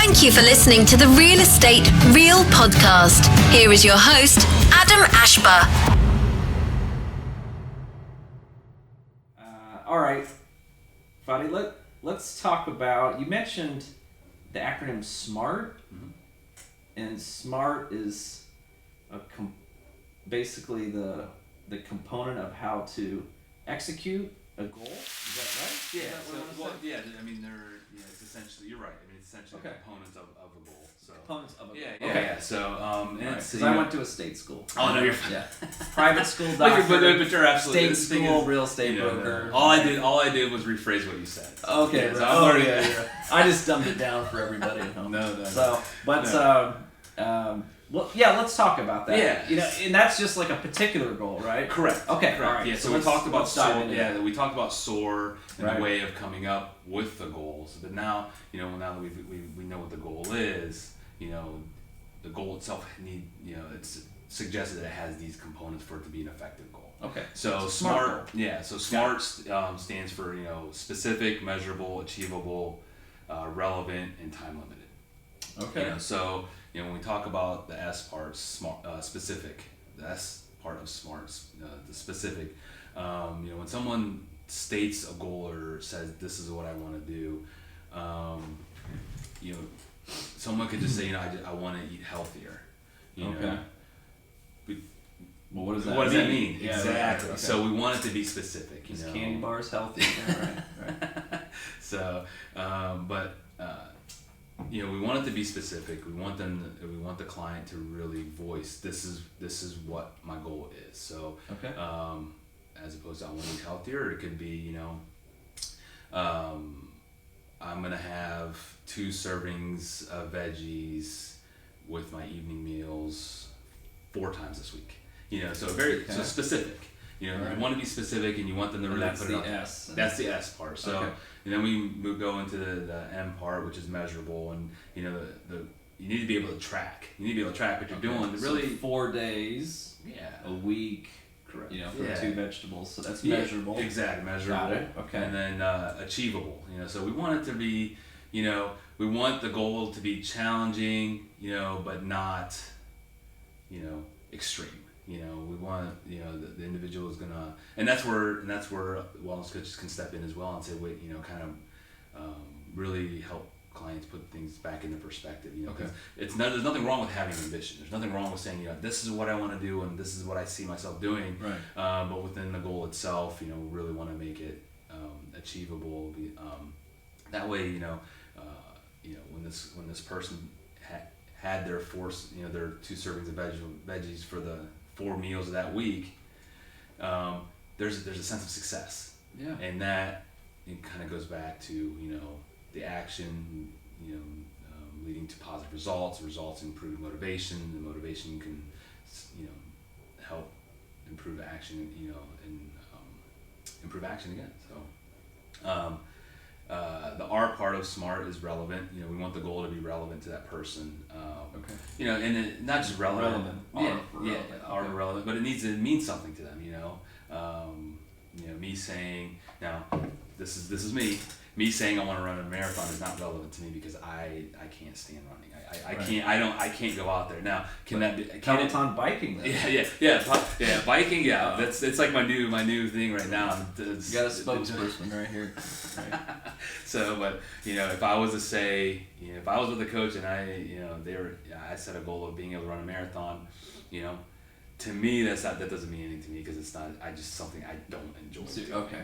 Thank you for listening to the Real Estate Real podcast. Here is your host, Adam Ashba. All right, Fadi, let's talk about, you mentioned the acronym SMART, and SMART is basically the component of how to execute a goal. Is that right? Yeah. I mean, it's essentially, you're right. I mean, it's essentially components of a goal. So components of a goal. Yeah. So, because I went to a state school. Oh no, you're fine. Yeah. Private school but doctor. you're absolutely State school, real estate broker. All I did was rephrase what you said. Okay. Yeah, I just dumbed it down for everybody at home. No. So, well, yeah, let's talk about that. Yeah. And that's just like a particular goal, right? Correct. Okay. Correct. All right. Yeah. So we talked about SOAR. Yeah. We talked about SOAR and right. the way of coming up with the goals. But now, now that we know what the goal is, the goal itself it's suggested that it has these components for it to be an effective goal. Okay. So SMART. Yeah. So SMART stands for specific, measurable, achievable, relevant, and time limited. Okay. So when we talk about the S part, specific, the S part of SMART, the specific, when someone states a goal or says this is what I want to do, someone could just say I want to eat healthier. Okay. Well, what does that mean? Yeah, exactly. Okay. So we want it to be specific. Is candy bars healthy? Right. So, we want it to be specific. We want the client to really voice this is what my goal is. So, as opposed to I want to eat healthier, it could be I'm gonna have 2 servings of veggies with my evening meals 4 times this week. So so specific. You want to be specific, and you want them to really put it on. S. That's the S part. So, and then we go into the M part, which is measurable, and you need to be able to track. You need to be able to track what you're doing. To really 4 days. Yeah. A week. Correct. For 2 vegetables, so that's measurable. Exactly, measurable. Got it. Okay. And then achievable. So we want it to be, we want the goal to be challenging, but not, extreme. We want the individual is gonna, and that's where wellness coaches can step in as well and say, wait, kind of really help clients put things back into perspective. There's nothing wrong with having ambition. There's nothing wrong with saying, this is what I want to do and this is what I see myself doing. Right. But within the goal itself, we really want to make it achievable. That way, when this person had their their 2 servings of veggies for the 4 meals of that week, there's a sense of success. Yeah. And that it kind of goes back to the action, leading to positive results improve motivation. The motivation can help improve action, and improve action again. So the R part of SMART is relevant. We want the goal to be relevant to that person. And not just relevant. R for relevant, but it needs to mean something to them. Me saying now, this is me. Me saying I want to run a marathon is not relevant to me because I can't stand running. I can't go out there. Now, can that be Peloton biking then? Yeah, biking. Yeah, it's like my new thing right now. You got a spokesperson right here. Right. So, but if I was to say, if I was with a coach and I set a goal of being able to run a marathon, to me that doesn't mean anything to me because it's not. Just something I don't enjoy doing. Okay.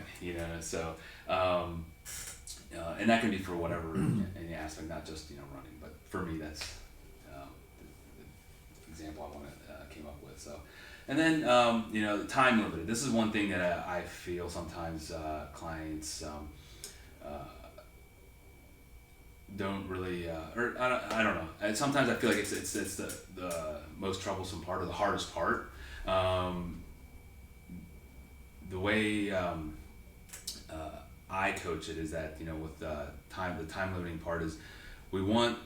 So. And that can be for whatever any aspect, not just running. But for me, that's the example I came up with. So, and then time limited. This is one thing that I feel sometimes clients don't really, or I don't know. And sometimes I feel like it's the most troublesome part or the hardest part. The way I coach it is that with the time limiting part is we want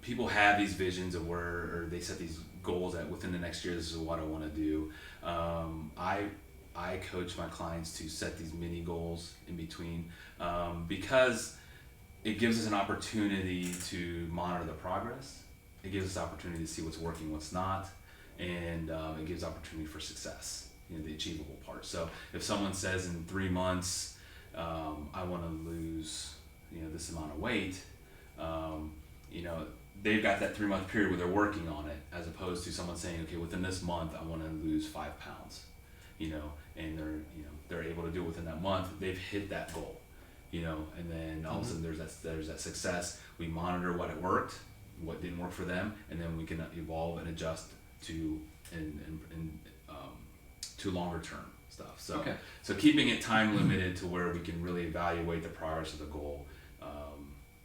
people have these visions of or they set these goals that within the next year this is what I want to do. I coach my clients to set these mini goals in between because it gives us an opportunity to monitor the progress. It gives us opportunity to see what's working, what's not, and it gives opportunity for success, the achievable part. So if someone says in 3 months, I want to lose, this amount of weight, they've got that 3-month period where they're working on it, as opposed to someone saying, okay, within this month, I want to lose 5 pounds, and they're able to do it within that month. They've hit that goal, and then all of a sudden there's that success. We monitor what it worked, what didn't work for them, and then we can evolve and adjust to longer term stuff. So keeping it time limited to where we can really evaluate the progress of the goal,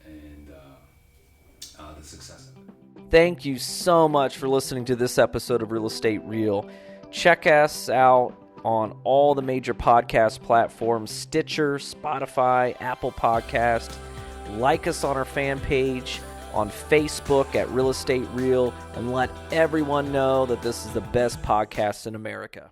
and the success of it. Thank you so much for listening to this episode of Real Estate Real. Check us out on all the major podcast platforms: Stitcher, Spotify, Apple Podcast. Like us on our fan page on Facebook at Real Estate Real, and let everyone know that this is the best podcast in America.